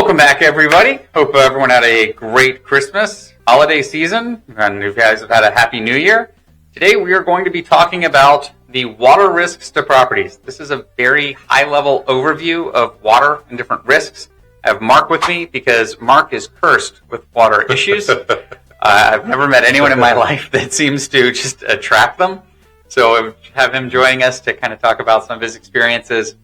Welcome back, everybody. Hope everyone had a great Christmas holiday season, and you guys have had a happy New Year. Today, we are going to be talking about the water risks to properties. This is a very high-level overview of water and different risks. I have Mark with me because Mark is cursed with water issues. I've never met anyone in my life that seems to just attract them. So I have him joining us to kind of talk about some of his experiences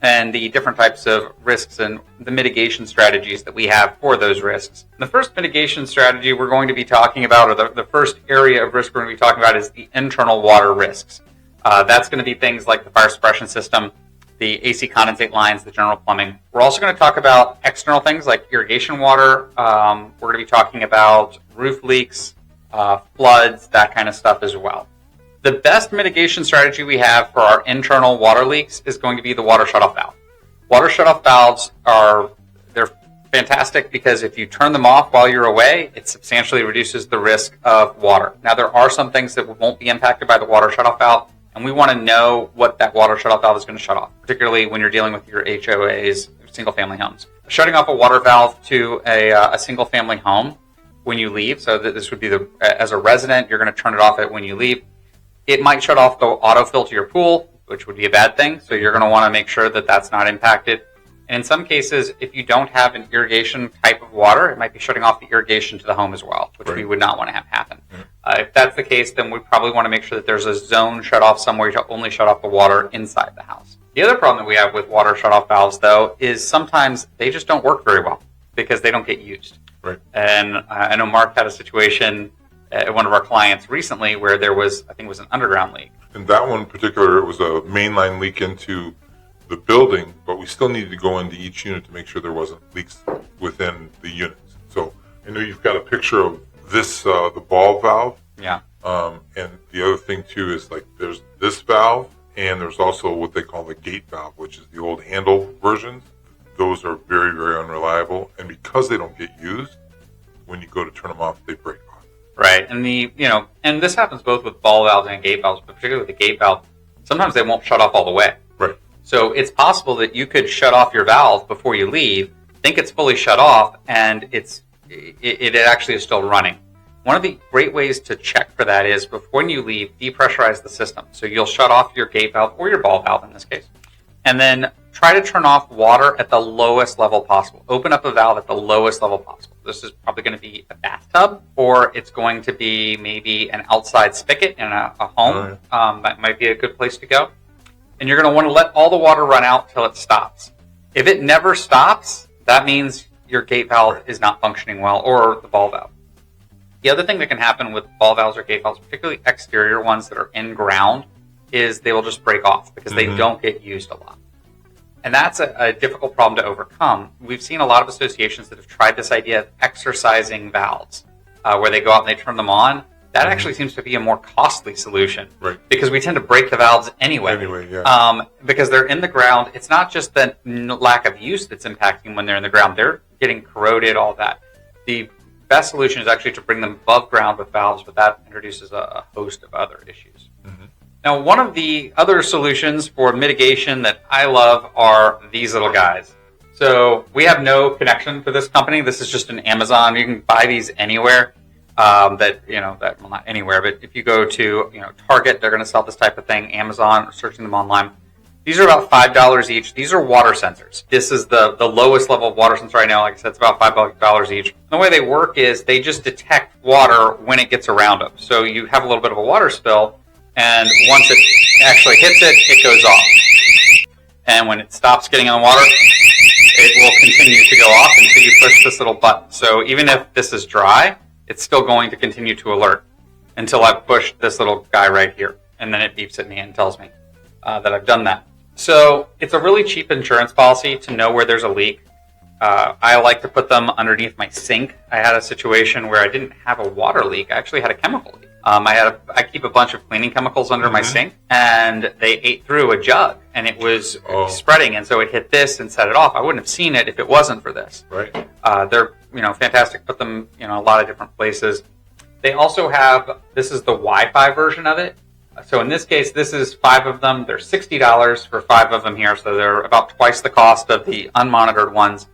and the different types of risks and the mitigation strategies that we have for those risks. The first mitigation strategy we're going to be talking about, or the first area of risk we're going to be talking about, is the internal water risks. That's going to be things like the fire suppression system, the AC condensate lines, the general plumbing. We're also going to talk about external things like irrigation water. We're going to be talking about roof leaks, floods, that kind of stuff as well. The best mitigation strategy we have for our internal water leaks is going to be the water shutoff valve. Water shutoff valves they're fantastic because if you turn them off while you're away, it substantially reduces the risk of water. Now, there are some things that won't be impacted by the water shutoff valve, and we want to know what that water shutoff valve is going to shut off, particularly when you're dealing with your HOAs, single-family homes. Shutting off a water valve to a single-family home when you leave, so that this would be as a resident, you're going to turn it off when you leave. It might shut off the autofill to your pool, which would be a bad thing, so you're going to want to make sure that that's not impacted. And in some cases, if you don't have an irrigation type of water, it might be shutting off the irrigation to the home as well, which we would not want to have happen. If that's the case, then we probably want to make sure that there's a zone shut off somewhere to only shut off the water inside the house. The other problem that we have with water shutoff valves, though, is sometimes they just don't work very well because they don't get used. Right. And I know Mark had a situation at one of our clients recently where there was, I think it was an underground leak. In that one in particular, it was a mainline leak into the building, but we still needed to go into each unit to make sure there wasn't leaks within the units. So I know you've got a picture of this, the ball valve. Yeah. And the other thing too is like there's this valve and there's also what they call the gate valve, which is the old handle versions. Those are very, very unreliable. And because they don't get used, when you go to turn them off, they break off. Right, and and this happens both with ball valves and gate valves, but particularly with the gate valve, sometimes they won't shut off all the way. Right. So it's possible that you could shut off your valve before you leave, think it's fully shut off, and it actually is still running. One of the great ways to check for that is before you leave, depressurize the system. So you'll shut off your gate valve or your ball valve in this case, and then try to turn off water at the lowest level possible. Open up a valve at the lowest level possible. This is probably going to be a bathtub, or it's going to be maybe an outside spigot in a home. That might be a good place to go. And you're going to want to let all the water run out till it stops. If it never stops, that means your gate valve is not functioning well, or the ball valve. The other thing that can happen with ball valves or gate valves, particularly exterior ones that are in ground, is they will just break off because they don't get used a lot. And that's a difficult problem to overcome. We've seen a lot of associations that have tried this idea of exercising valves, where they go out and they turn them on. That actually seems to be a more costly solution, right? Because we tend to break the valves anyway. Because they're in the ground. It's not just the lack of use that's impacting when they're in the ground. They're getting corroded, all that. The best solution is actually to bring them above ground with valves, but that introduces a host of other issues. Now, one of the other solutions for mitigation that I love are these little guys. So we have no connection to this company. This is just an Amazon. You can buy these anywhere. Well, not anywhere, but if you go to Target, they're going to sell this type of thing. Amazon, or searching them online. These are about $5 each. These are water sensors. This is the lowest level of water sensor right now. Like I said, it's about $5 each. And the way they work is they just detect water when it gets around them. So you have a little bit of a water spill, and once it actually hits it, it goes off. And when it stops getting on the water, it will continue to go off until you push this little button. So even if this is dry, it's still going to continue to alert until I've pushed this little guy right here. And then it beeps at me and tells me that I've done that. So it's a really cheap insurance policy to know where there's a leak. I like to put them underneath my sink. I had a situation where I didn't have a water leak. I actually had a chemical leak. I keep a bunch of cleaning chemicals under my sink, and they ate through a jug, and it was spreading, and so it hit this and set it off. I wouldn't have seen it if it wasn't for this. Right. They're fantastic. Put them a lot of different places. They also have, this is the Wi-Fi version of it. So in this case, this is 5 of them. They're $60 for 5 of them here, so they're about twice the cost of the unmonitored ones.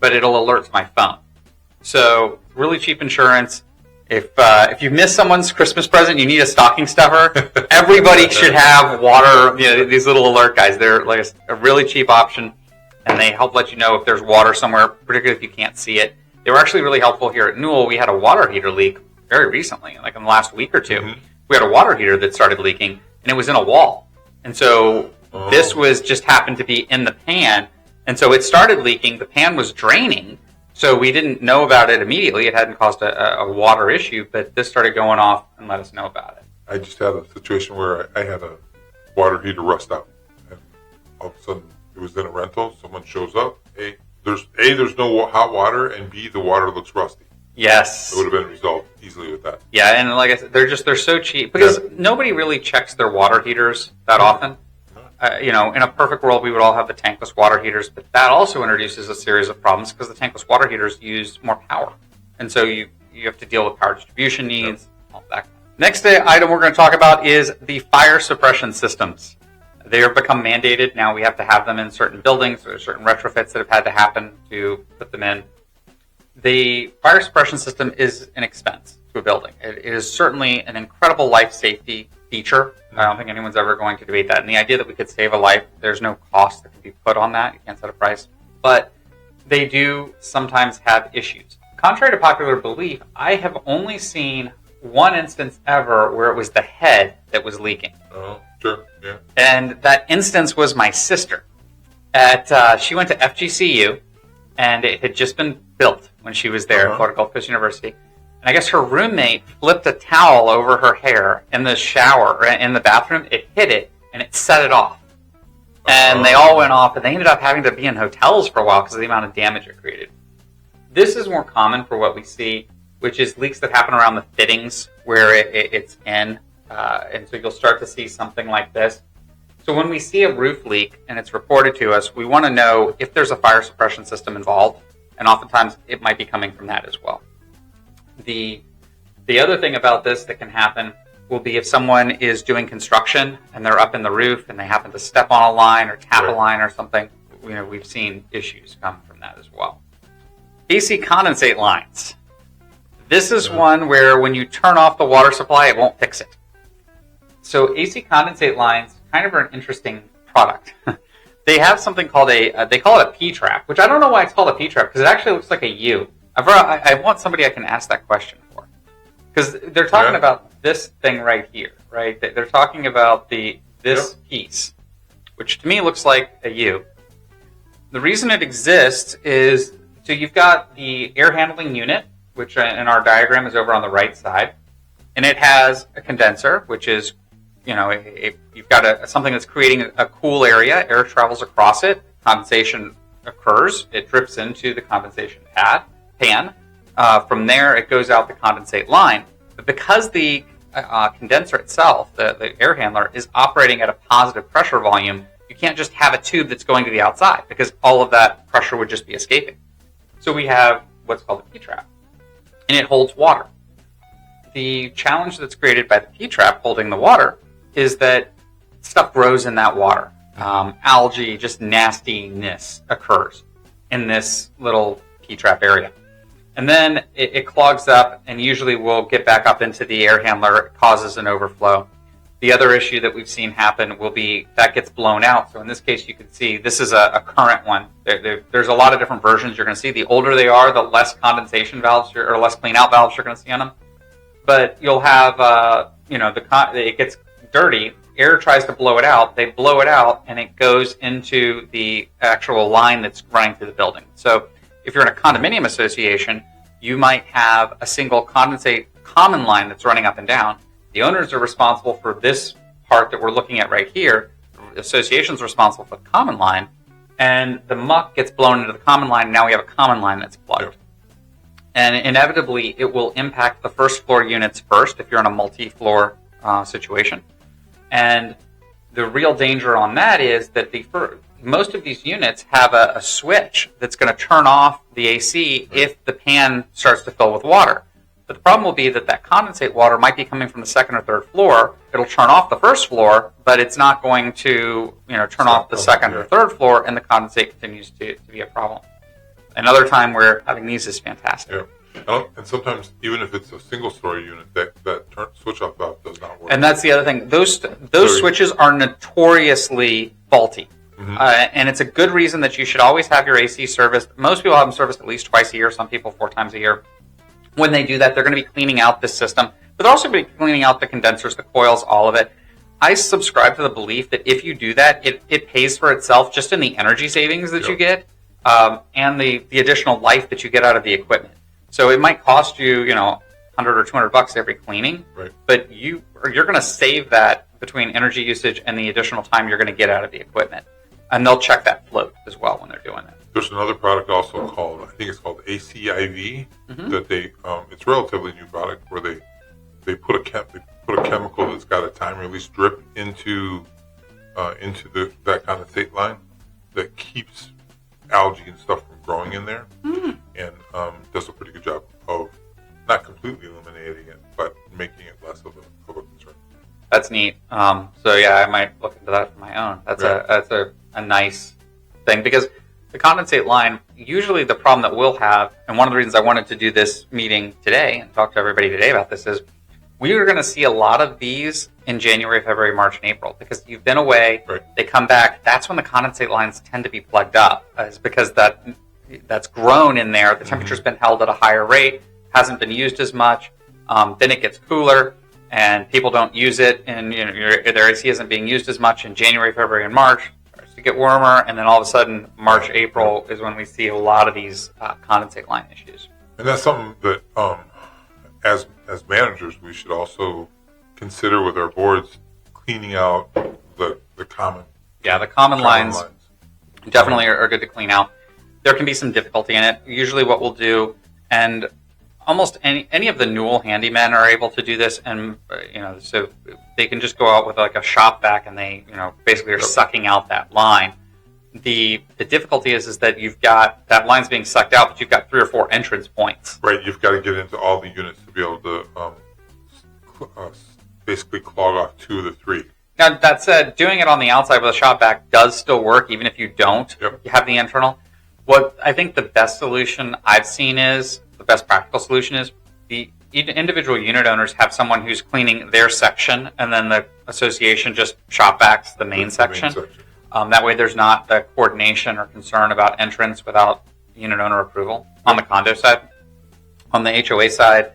but it'll alert to my phone. So really cheap insurance. If you miss someone's Christmas present, you need a stocking stuffer. Everybody should have water. These little alert guys. They're like a really cheap option, and they help let you know if there's water somewhere, particularly if you can't see it. They were actually really helpful here at Newell. We had a water heater leak very recently, like in the last week or two. Mm-hmm. We had a water heater that started leaking, and it was in a wall. And so this was just happened to be in the pan, and so it started leaking. The pan was draining. So we didn't know about it immediately. It hadn't caused a water issue, but this started going off and let us know about it. I just had a situation where I had a water heater rust out. And all of a sudden, it was in a rental. Someone shows up. There's no hot water, and B, the water looks rusty. Yes. It would have been resolved easily with that. Yeah, and like I said, they're so cheap. Because nobody really checks their water heaters that often. In a perfect world, we would all have the tankless water heaters, but that also introduces a series of problems because the tankless water heaters use more power. And so you have to deal with power distribution needs, all that. Next item we're going to talk about is the fire suppression systems. They have become mandated. Now we have to have them in certain buildings. There are certain retrofits that have had to happen to put them in. The fire suppression system is an expense to a building. It is certainly an incredible life safety feature. I don't think anyone's ever going to debate that. And the idea that we could save a life, there's no cost that can be put on that. You can't set a price. But they do sometimes have issues. Contrary to popular belief, I have only seen one instance ever where it was the head that was leaking. Oh, sure, yeah. And that instance was my sister. She went to FGCU, and it had just been built when she was there at Florida Gulf Coast University. And I guess her roommate flipped a towel over her hair in the shower, in the bathroom. It hit it, and it set it off. And they all went off, and they ended up having to be in hotels for a while because of the amount of damage it created. This is more common for what we see, which is leaks that happen around the fittings where it's in. And so you'll start to see something like this. So when we see a roof leak and it's reported to us, we want to know if there's a fire suppression system involved. And oftentimes it might be coming from that as well. The other thing about this that can happen will be if someone is doing construction and they're up in the roof and they happen to step on a line or tap a line or something. We've seen issues come from that as well. AC condensate lines. This is one where when you turn off the water supply, it won't fix it. So AC condensate lines kind of are an interesting product. They have something called they call it a P-trap, which I don't know why it's called a P-trap because it actually looks like a U. I want somebody I can ask that question for. Because they're talking about this thing right here, right? They're talking about this piece, which to me looks like a U. The reason it exists is, so you've got the air handling unit, which in our diagram is over on the right side, and it has a condenser, which is, you've got something that's creating a cool area. Air travels across it, condensation occurs, it drips into the condensation pan. From there, it goes out the condensate line. But because the condenser itself, the air handler, is operating at a positive pressure volume, you can't just have a tube that's going to the outside because all of that pressure would just be escaping. So we have what's called a P-trap, and it holds water. The challenge that's created by the P-trap holding the water is that stuff grows in that water. Algae, just nastiness occurs in this little P-trap area. And then it clogs up and usually will get back up into the air handler. It causes an overflow. The other issue that we've seen happen will be that gets blown out. So in this case, you can see this is a current one. There's a lot of different versions you're going to see. The older they are, the less condensation valves or less clean out valves you're going to see on them. But you'll have, it gets dirty. Air tries to blow it out. They blow it out and it goes into the actual line that's running through the building. So if you're in a condominium association, you might have a single condensate common line that's running up and down. The owners are responsible for this part that we're looking at right here. The association is responsible for the common line, and the muck gets blown into the common line, and now we have a common line that's plugged. And inevitably, it will impact the first floor units first if you're in a multi-floor situation. And the real danger on that is that most of these units have a switch that's going to turn off the AC if the pan starts to fill with water. But the problem will be that condensate water might be coming from the second or third floor. It'll turn off the first floor, but it's not going to turn off the second or third floor, and the condensate continues to be a problem. another time where having these is fantastic. Yeah. And sometimes, even if it's a single-story unit, that switch-off valve does not work. And that's the other thing. Those switches are notoriously faulty. Mm-hmm. And it's a good reason that you should always have your AC serviced. Most people have them serviced at least twice a year, some people 4 times a year. When they do that, they're going to be cleaning out this system, but they're also going to be cleaning out the condensers, the coils, all of it. I subscribe to the belief that if you do that, it pays for itself just in the energy savings that you get and the additional life that you get out of the equipment. So it might cost you, $100 or $200 every cleaning, right, but you're going to save that between energy usage and the additional time you're going to get out of the equipment. And they'll check that float as well when they're doing it. There's another product also called, I think it's called ACIV, that they, it's a relatively new product where they put a chemical that's got a time release drip into that condensate line that keeps algae and stuff from growing in there, and does a pretty good job of not completely eliminating it, but making it less of a concern. That's neat. So yeah, I might look into that for my own. That's a nice thing, because the condensate line, usually the problem that we'll have, and one of the reasons I wanted to do this meeting today and talk to everybody today about this, is we are going to see a lot of these in January, February, March, and April, because you've been away, they come back, that's when the condensate lines tend to be plugged up, is because that's grown in there, the temperature's been held at a higher rate, hasn't been used as much, then it gets cooler, and people don't use it, and their AC isn't being used as much in January, February, and March. It starts to get warmer, and then all of a sudden, March, April is when we see a lot of these condensate line issues. And that's something that, as managers, we should also consider with our boards, cleaning out the common. Yeah, the common lines definitely are good to clean out. There can be some difficulty in it. Usually, what we'll do, and almost any of the Newell handymen are able to do this, and so they can just go out with like a shop vac, and they basically are sucking out that line. The difficulty is that you've got that line's being sucked out, but you've got 3 or 4 entrance points. Right, you've got to get into all the units to be able to basically clog off 2 of the 3. Now, that said, doing it on the outside with a shop vac does still work, even if you don't have the internal. What I think the best solution I've seen is, the best practical solution is, the individual unit owners have someone who's cleaning their section, and then the association just shop vacs the main section. That way there's not the coordination or concern about entrance without unit owner approval on the condo side. On the HOA side,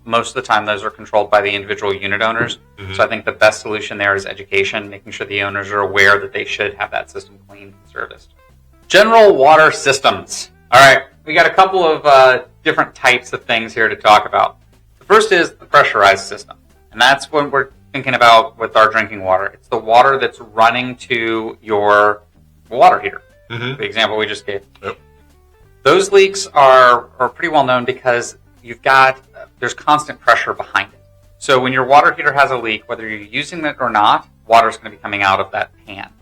most of the time those are controlled by the individual unit owners. So I think the best solution there is education, making sure the owners are aware that they should have that system cleaned and serviced. General water systems. All right, we got a couple of different types of things here to talk about. The first is the pressurized system, and that's what we're thinking about with our drinking water. It's the water that's running to your water heater, the example we just gave. Those leaks are pretty well known because there's constant pressure behind it. So when your water heater has a leak, whether you're using it or not, water is going to be coming out of that pan.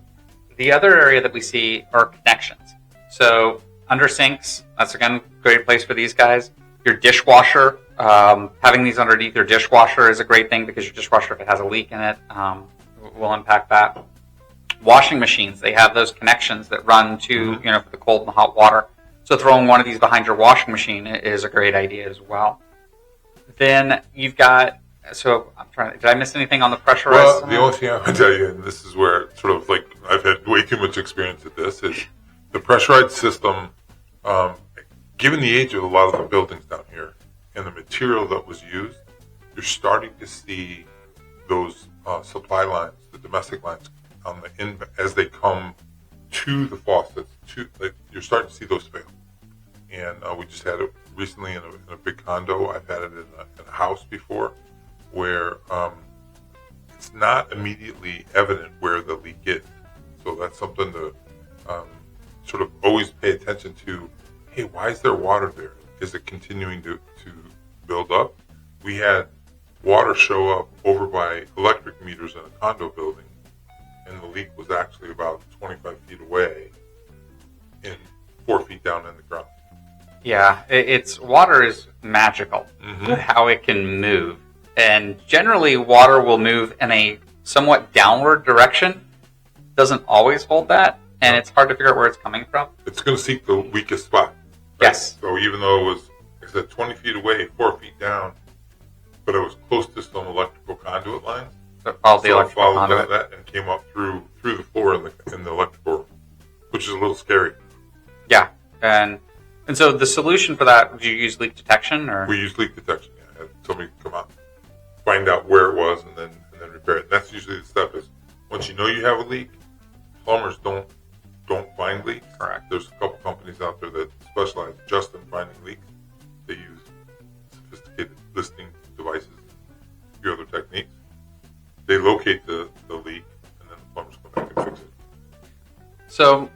The other area that we see are connections. So under sinks, that's again a great place for these guys. Your dishwasher, having these underneath your dishwasher is a great thing, because your dishwasher, if it has a leak in it, will impact that. Washing machines, they have those connections that run to, for the cold and the hot water. So throwing one of these behind your washing machine is a great idea as well. Then you've got, did I miss anything on the pressurized? Well, the only thing I would tell you, and this is where sort of like I've had way too much experience at this, is the pressurized system, given the age of a lot of the buildings down here and the material that was used, you're starting to see those supply lines, the domestic lines, as they come to the faucets, you're starting to see those fail. And we just had it recently in a big condo. I've had it in a house before, where it's not immediately evident where the leak is. So that's something to sort of always pay attention to. Hey, why is there water there? Is it continuing to build up? We had water show up over by electric meters in a condo building, and the leak was actually about 25 feet away and 4 feet down in the ground. Yeah, water is magical, how it can move. And generally, water will move in a somewhat downward direction. Doesn't always hold that. and it's hard to figure out where it's coming from. It's going to seek the weakest spot. Right? Yes. So even though it was, like I said, 20 feet away, 4 feet down, but it was close to some electrical conduit lines. So it followed the So it electrical followed conduit. that and came up through the floor in the electrical room, which is a little scary. Yeah, and so the solution for that, would you use leak detection, or? We use leak detection. Yeah, have somebody come out, find out where it was, and then repair it. And that's usually the step. Is once you know you have a leak, plumbers don't find leaks. Correct. There's a couple companies out there that specialize just in finding leaks. They use sophisticated listing devices, a few other techniques. They locate the leak, and then the plumbers come back and fix it. So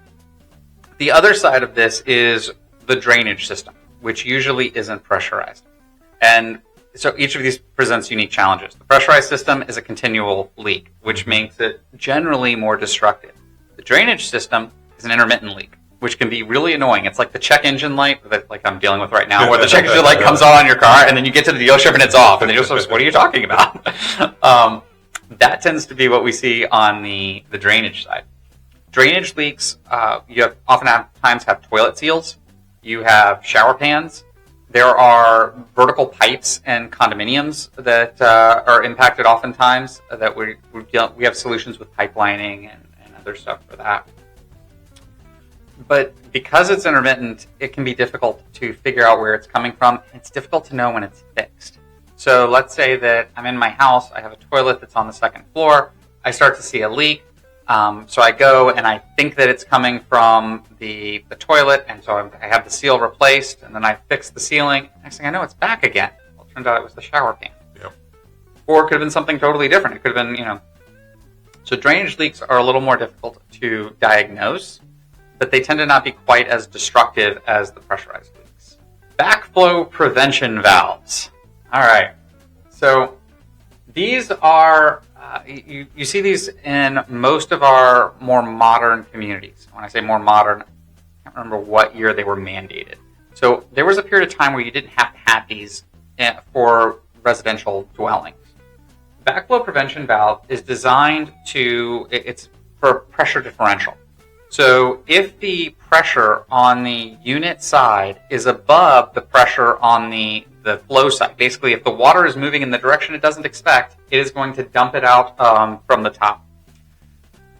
the other side of this is the drainage system, which usually isn't pressurized. And so each of these presents unique challenges. The pressurized system is a continual leak, which makes it generally more destructive. The drainage system is an intermittent leak, which can be really annoying. It's like the check engine light that like I'm dealing with right now, where the check engine light comes on your car, and then you get to the dealership and it's off, and you're just like, what are you talking about? That tends to be what we see on the drainage side. Drainage leaks, you oftentimes have toilet seals, you have shower pans, there are vertical pipes and condominiums that are impacted oftentimes, that we have solutions with pipelining and other stuff for that. But because it's intermittent, it can be difficult to figure out where it's coming from. It's difficult to know when it's fixed. So let's say that I'm in my house, I have a toilet that's on the second floor, I start to see a leak, so I go and I think that it's coming from the toilet, and so I have the seal replaced, and then I fix the ceiling. Next thing I know, it's back again. Well, it turns out it was the shower pan. Yep. Or it could have been something totally different. It could have been, So drainage leaks are a little more difficult to diagnose, but they tend to not be quite as destructive as the pressurized leaks. Backflow prevention valves. All right. So these are, you see these in most of our more modern communities. When I say more modern, I can't remember what year they were mandated. So there was a period of time where you didn't have to have these for residential dwellings. Backflow prevention valve is designed it's for pressure differential. So if the pressure on the unit side is above the pressure on the flow side, basically if the water is moving in the direction it doesn't expect, it is going to dump it out from the top.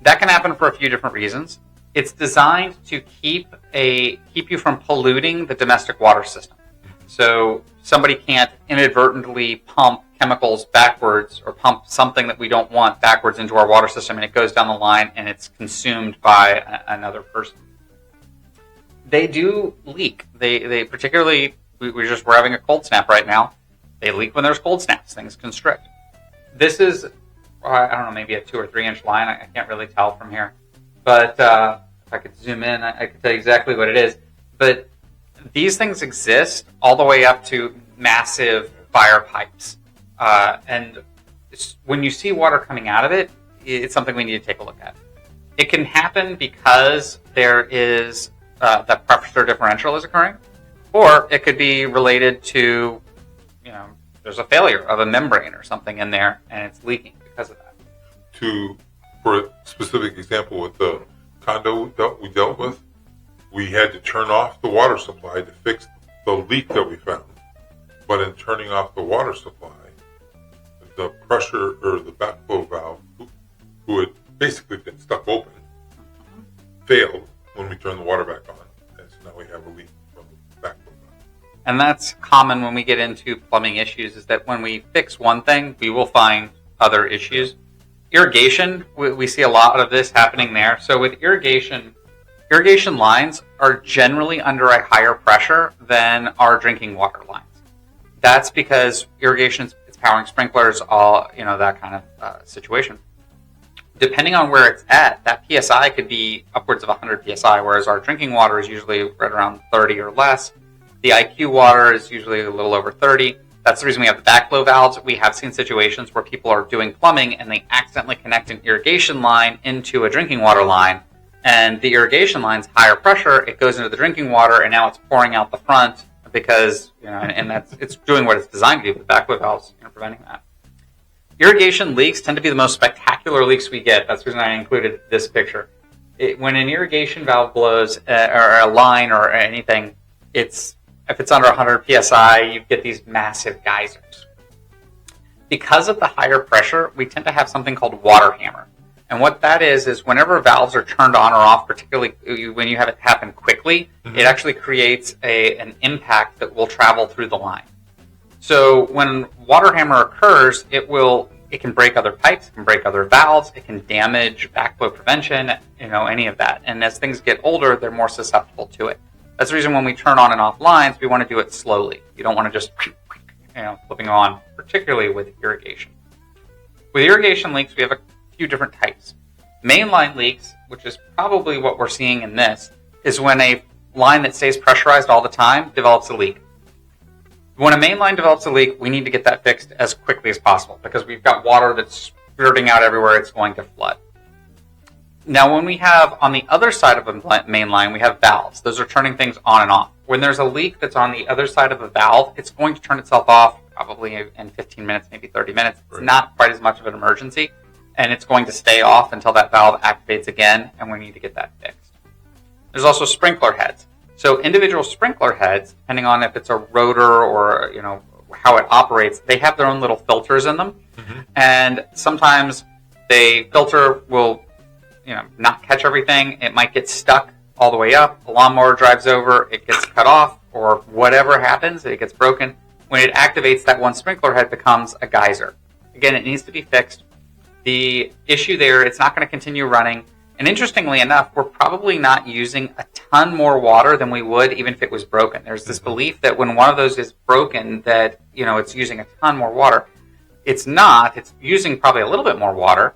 That can happen for a few different reasons. It's designed to keep you from polluting the domestic water system. So somebody can't inadvertently pump chemicals backwards or pump something that we don't want backwards into our water system, and it goes down the line and it's consumed by another person. They do leak. They particularly, we're having a cold snap right now. They leak when there's cold snaps. Things constrict. This is, I don't know, maybe a 2 or 3 inch line. I can't really tell from here. But if I could zoom in, I could tell you exactly what it is. But these things exist all the way up to massive fire pipes. And when you see water coming out of it, it's something we need to take a look at. It can happen because there is that pressure differential is occurring, or it could be related to, there's a failure of a membrane or something in there and it's leaking because of that. For a specific example with the condo we dealt with, we had to turn off the water supply to fix the leak that we found. But in turning off the water supply, the pressure or the backflow valve, who had basically been stuck open, failed when we turned the water back on. And so now we have a leak from the backflow valve. And that's common when we get into plumbing issues, is that when we fix one thing, we will find other issues. Irrigation, we see a lot of this happening there. So with irrigation lines are generally under a higher pressure than our drinking water lines. That's because irrigation is powering sprinklers, all that kind of situation. Depending on where it's at, that PSI could be upwards of 100 PSI, whereas our drinking water is usually right around 30 or less. The IQ water is usually a little over 30. That's the reason we have the backflow valves. We have seen situations where people are doing plumbing and they accidentally connect an irrigation line into a drinking water line. And the irrigation line's higher pressure, it goes into the drinking water, and now it's pouring out the front because, it's doing what it's designed to do, the backflow valves, preventing that. Irrigation leaks tend to be the most spectacular leaks we get. That's the reason I included this picture. when an irrigation valve blows or a line or anything, if it's under 100 psi, you get these massive geysers. Because of the higher pressure, we tend to have something called water hammer. And what that is whenever valves are turned on or off, particularly when you have it happen quickly, it actually creates an impact that will travel through the line. So when water hammer occurs, it can break other pipes, it can break other valves, it can damage backflow prevention, any of that. And as things get older, they're more susceptible to it. That's the reason when we turn on and off lines, we want to do it slowly. You don't want to just flipping on, particularly with irrigation. With irrigation leaks, we have a few different types. Mainline leaks, which is probably what we're seeing in this, is when a line that stays pressurized all the time develops a leak. When a main line develops a leak, we need to get that fixed as quickly as possible because we've got water that's spurting out everywhere. It's going to flood. Now, when we have on the other side of a main line, we have valves. Those are turning things on and off. When there's a leak that's on the other side of a valve, it's going to turn itself off probably in 15 minutes, maybe 30 minutes. It's not quite as much of an emergency, and it's going to stay off until that valve activates again, and we need to get that fixed. There's also sprinkler heads. So individual sprinkler heads, depending on if it's a rotor or how it operates, they have their own little filters in them, and sometimes the filter will not catch everything. It might get stuck all the way up. A lawnmower drives over, it gets cut off, or whatever happens, it gets broken. When it activates, that one sprinkler head becomes a geyser. Again, it needs to be fixed. The issue there, it's not going to continue running. And interestingly enough, we're probably not using a ton more water than we would even if it was broken. There's this belief that when one of those is broken that, it's using a ton more water. It's not. It's using probably a little bit more water.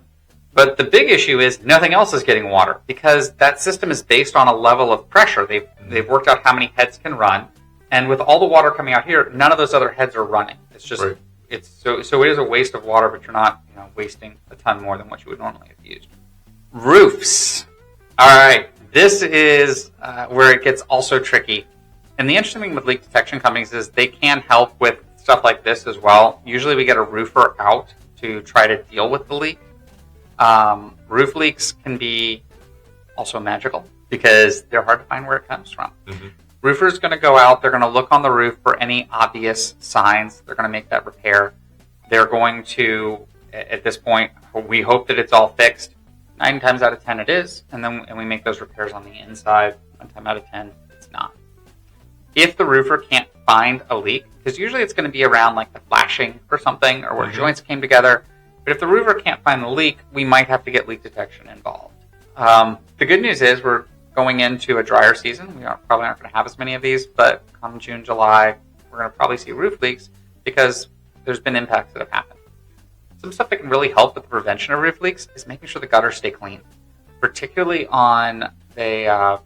But the big issue is nothing else is getting water because that system is based on a level of pressure. They've worked out how many heads can run. And with all the water coming out here, none of those other heads are running. It's just, so it is a waste of water, but you're not wasting a ton more than what you would normally have used. Roofs. All right, this is where it gets also tricky. And the interesting thing with leak detection companies is they can help with stuff like this as well. Usually we get a roofer out to try to deal with the leak. Roof leaks can be also magical because they're hard to find where it comes from. Roofer's going to go out, they're going to look on the roof for any obvious signs, they're going to make that repair. They're going to, at this point, we hope that it's all fixed. 9 times out of 10 it is, and we make those repairs on the inside. 1 time out of 10, it's not. If the roofer can't find a leak, because usually it's going to be around like the flashing or something, or where joints came together, but if the roofer can't find the leak, we might have to get leak detection involved. The good news is we're going into a drier season. We probably aren't going to have as many of these, but come June, July, we're going to probably see roof leaks because there's been impacts that have happened. Some stuff that can really help with the prevention of roof leaks is making sure the gutters stay clean, particularly on I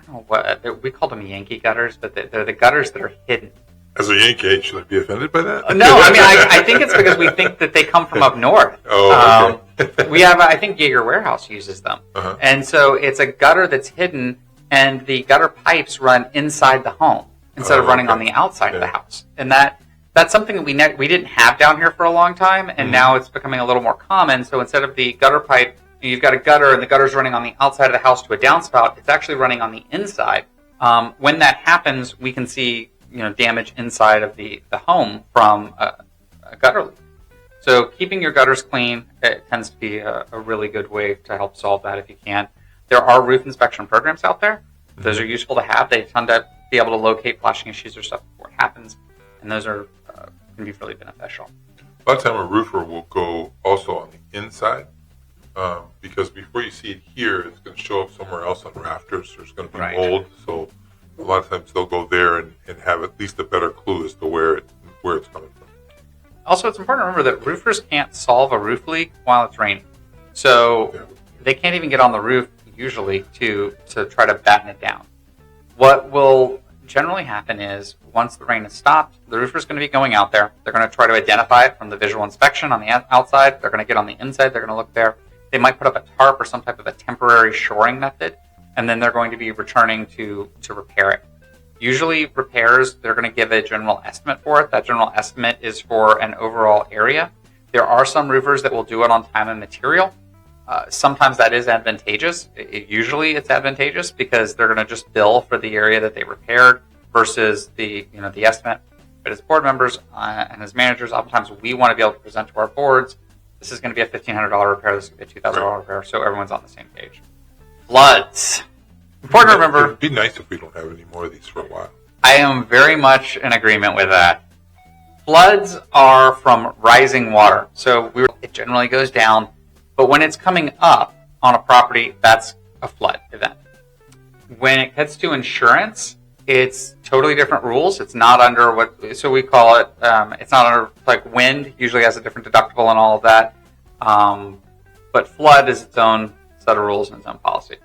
don't know what, we call them Yankee gutters, but they're the gutters that are hidden. As a Yankee, should I be offended by that? No, I mean, I think it's because we think that they come from up north. Oh, okay. We have, I think Jaeger Warehouse uses them. And so it's a gutter that's hidden, and the gutter pipes run inside the home instead of running on the outside of the house. And that's something that we didn't have down here for a long time, and now it's becoming a little more common. So instead of the gutter pipe, you've got a gutter, and the gutter's running on the outside of the house to a downspout. It's actually running on the inside. When that happens, we can see damage inside of the home from a gutter leak. So keeping your gutters clean, it tends to be a really good way to help solve that if you can. There are roof inspection programs out there. Those are useful to have. They tend to be able to locate flashing issues or stuff before it happens, and those are can be really beneficial. A lot of time a roofer will go also on the inside because before you see it here, it's going to show up somewhere else on rafters. There's going to be mold, so a lot of times they'll go there and have at least a better clue as to where it's coming from. Also, it's important to remember that roofers can't solve a roof leak while it's raining. So they can't even get on the roof usually to try to batten it down. What will generally happen is once the rain has stopped, the roofer's going to be going out there. They're going to try to identify it from the visual inspection on the outside. They're going to get on the inside. They're going to look there. They might put up a tarp or some type of a temporary shoring method, and then they're going to be returning to repair it. Usually repairs, they're going to give a general estimate for it. That general estimate is for an overall area. There are some roofers that will do it on time and material. sometimes that is advantageous. Usually it's advantageous because they're going to just bill for the area that they repaired versus the estimate. But as board members and as managers, oftentimes we want to be able to present to our boards, this is going to be a $1,500 repair, this is going to be a $2,000 repair, so everyone's on the same page. Floods. Important to remember. It'd be nice if we don't have any more of these for a while. I am very much in agreement with that. Floods are from rising water. So it generally goes down, but when it's coming up on a property, that's a flood event. When it gets to insurance, it's totally different rules. It's not under so we call it, it's not under, like wind, usually has a different deductible and all of that. But flood is its own set of rules and its own policy.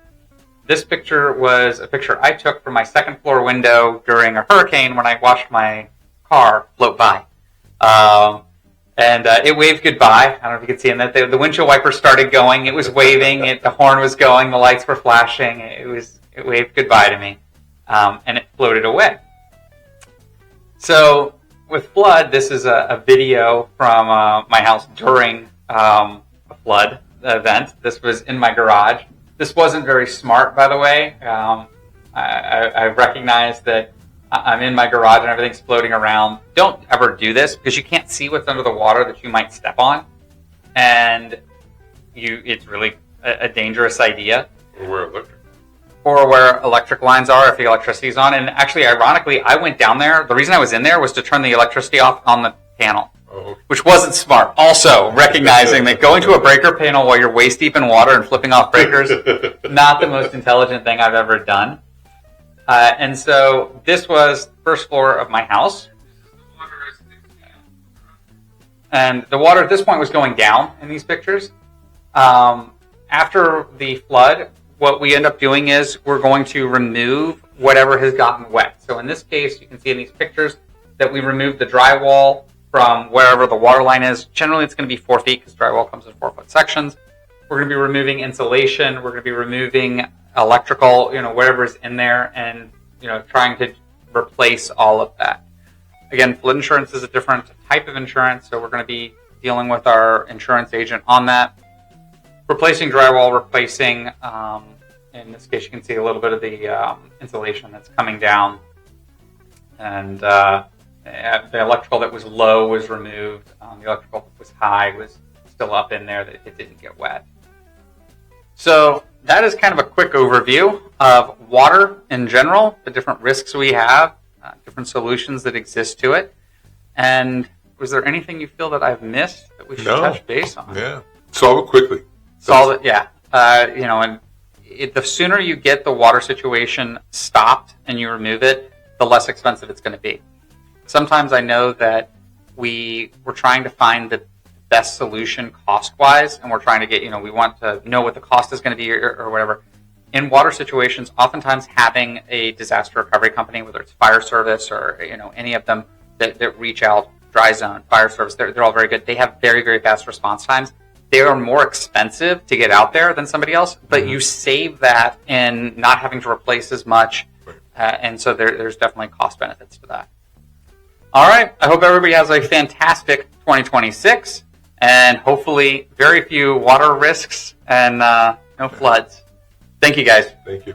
This picture was a picture I took from my second floor window during a hurricane when I watched my car float by. And it waved goodbye. I don't know if you can see in that. The windshield wiper started going. It was waving. The horn was going. The lights were flashing. It waved goodbye to me. And it floated away. So with flood, this is a video from my house during a flood event. This was in my garage. This wasn't very smart, by the way. I recognize that I'm in my garage and everything's floating around. Don't ever do this because you can't see what's under the water that you might step on. And it's really a dangerous idea. Or where electric lines are if the electricity's on. And actually, ironically, I went down there. The reason I was in there was to turn the electricity off on the panel, which wasn't smart. Also, recognizing that going to a breaker panel while you're waist deep in water and flipping off breakers, not the most intelligent thing I've ever done. And so this was the first floor of my house. And the water at this point was going down in these pictures. After the flood, what we end up doing is we're going to remove whatever has gotten wet. So in this case, you can see in these pictures that we removed the drywall from wherever the water line is. Generally, it's going to be 4 feet because drywall comes in 4-foot sections. We're going to be removing insulation. We're going to be removing electrical, whatever's in there, and trying to replace all of that. Again, flood insurance is a different type of insurance, so we're going to be dealing with our insurance agent on that. Replacing drywall, replacing, in this case, you can see a little bit of the insulation that's coming down, and the electrical that was low was removed. The electrical that was high was still up in there, that it didn't get wet. So that is kind of a quick overview of water in general, the different risks we have, different solutions that exist to it. And was there anything you feel that I've missed that we should touch base on? Yeah. Solve it quickly. Solve it, yeah. And the sooner you get the water situation stopped and you remove it, the less expensive it's going to be. Sometimes I know that we're trying to find the best solution cost-wise, and we're trying to get, we want to know what the cost is going to be or whatever. In water situations, oftentimes having a disaster recovery company, whether it's fire service or, any of them that reach out, dry zone, fire service, they're all very good. They have very, very fast response times. They are more expensive to get out there than somebody else, but you save that in not having to replace as much, and so there's definitely cost benefits to that. All right, I hope everybody has a fantastic 2026, and hopefully very few water risks and no floods. Thank you, guys. Thank you.